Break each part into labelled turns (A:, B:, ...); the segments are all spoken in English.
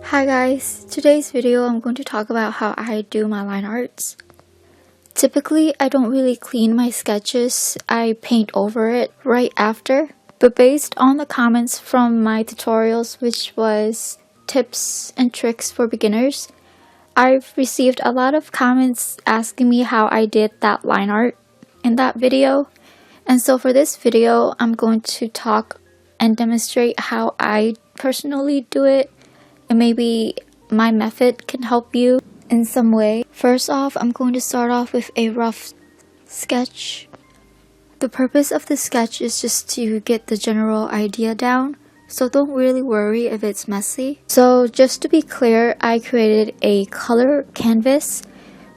A: Hi guys, today's video I'm going to talk about how I do my line arts. Typically, I don't really clean my sketches, I paint over it right after. But based on the comments from my tutorials, which was tips and tricks for beginners, I've received a lot of comments asking me how I did that line art in that video. And so for this video, I'm going to talk and demonstrate how I personally do it. And maybe my method can help you in some way. First off, I'm going to start off with a rough sketch. The purpose of the sketch is just to get the general idea down, so don't really worry if it's messy. So just to be clear, I created a color canvas,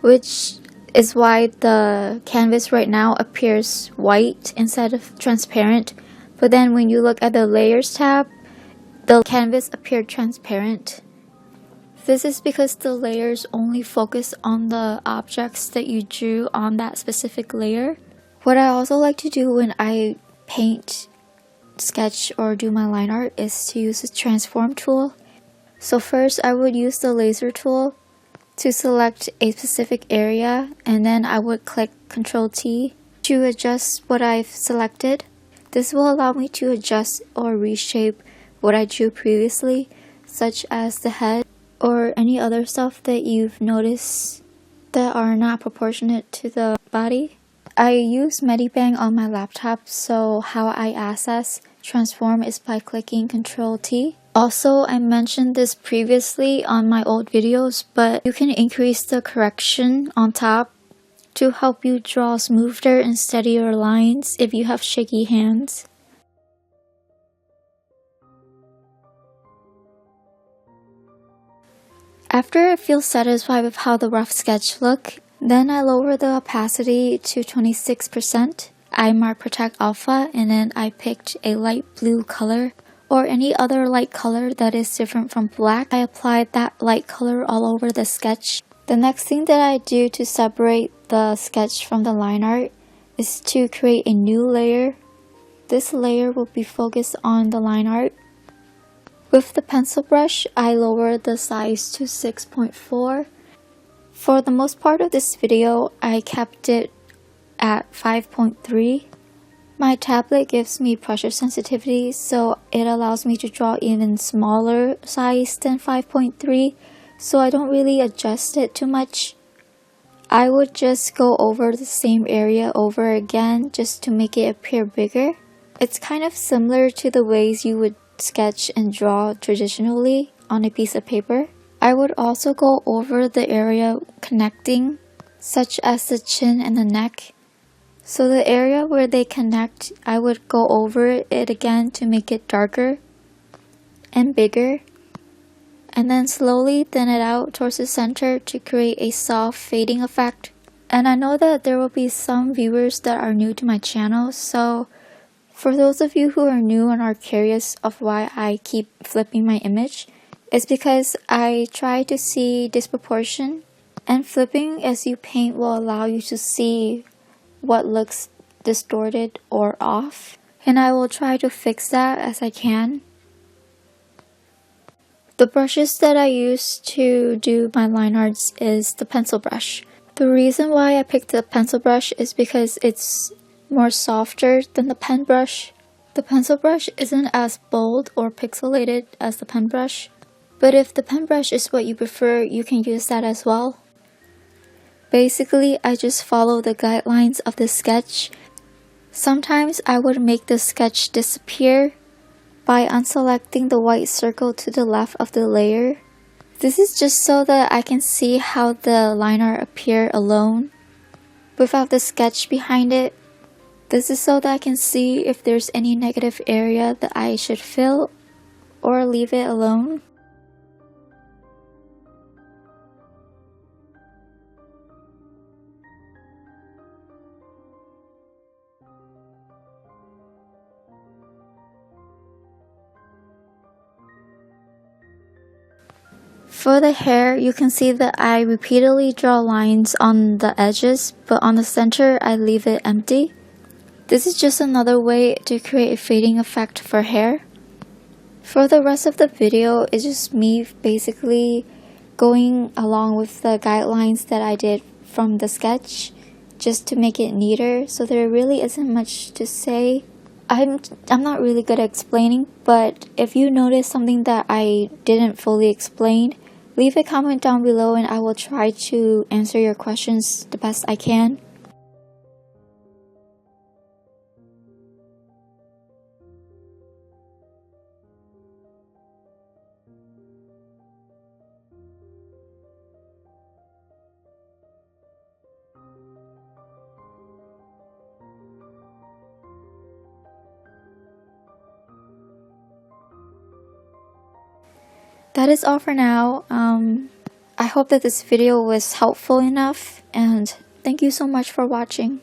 A: which is why the canvas right now appears white instead of transparent. But then when you look at the layers tab, the canvas appeared transparent. This is because the layers only focus on the objects that you drew on that specific layer. What I also like to do when I paint, sketch, or do my line art is to use the transform tool. So first I would use the laser tool to select a specific area, and then I would click Ctrl T to adjust what I've selected. This will allow me to adjust or reshape what I drew previously, such as the head or any other stuff that you've noticed that are not proportionate to the body. I use MediBang on my laptop, so how I access transform is by clicking Ctrl T. Also, I mentioned this previously on my old videos, but you can increase the correction on top to help you draw smoother and steadier lines if you have shaky hands. After I feel satisfied with how the rough sketch look, then I lower the opacity to 26%. I mark Protect Alpha, and then I picked a light blue color or any other light color that is different from black. I applied that light color all over the sketch. The next thing that I do to separate the sketch from the line art is to create a new layer. This layer will be focused on the line art. With the pencil brush, I lowered the size to 6.4. For the most part of this video, I kept it at 5.3. My tablet gives me pressure sensitivity, so it allows me to draw even smaller size than 5.3, so I don't really adjust it too much. I would just go over the same area over again just to make it appear bigger. It's kind of similar to the ways you would sketch and draw traditionally on a piece of paper. I would also go over the area connecting, such as the chin and the neck. So the area where they connect, I would go over it again to make it darker and bigger, and then slowly thin it out towards the center to create a soft fading effect. And I know that there will be some viewers that are new to my channel, so for those of you who are new and are curious of why I keep flipping my image, it's because I try to see disproportion, and flipping as you paint will allow you to see what looks distorted or off, and I will try to fix that as I can. The brushes that I use to do my line arts is the pencil brush. The reason why I picked the pencil brush is because it's more softer than the pen brush. The pencil brush isn't as bold or pixelated as the pen brush, but if the pen brush is what you prefer, you can use that as well. Basically, I just follow the guidelines of the sketch. Sometimes I would make the sketch disappear by unselecting the white circle to the left of the layer. This is just so that I can see how the line art appear alone without the sketch behind it. This is so that I can see if there's any negative area that I should fill or leave it alone. For the hair, you can see that I repeatedly draw lines on the edges, but on the center I leave it empty. This is just another way to create a fading effect for hair. For the rest of the video, it's just me basically going along with the guidelines that I did from the sketch, just to make it neater, so there really isn't much to say. I'm not really good at explaining, but if you notice something that I didn't fully explain, leave a comment down below and I will try to answer your questions the best I can. That is all for now. I hope that this video was helpful enough, and thank you so much for watching.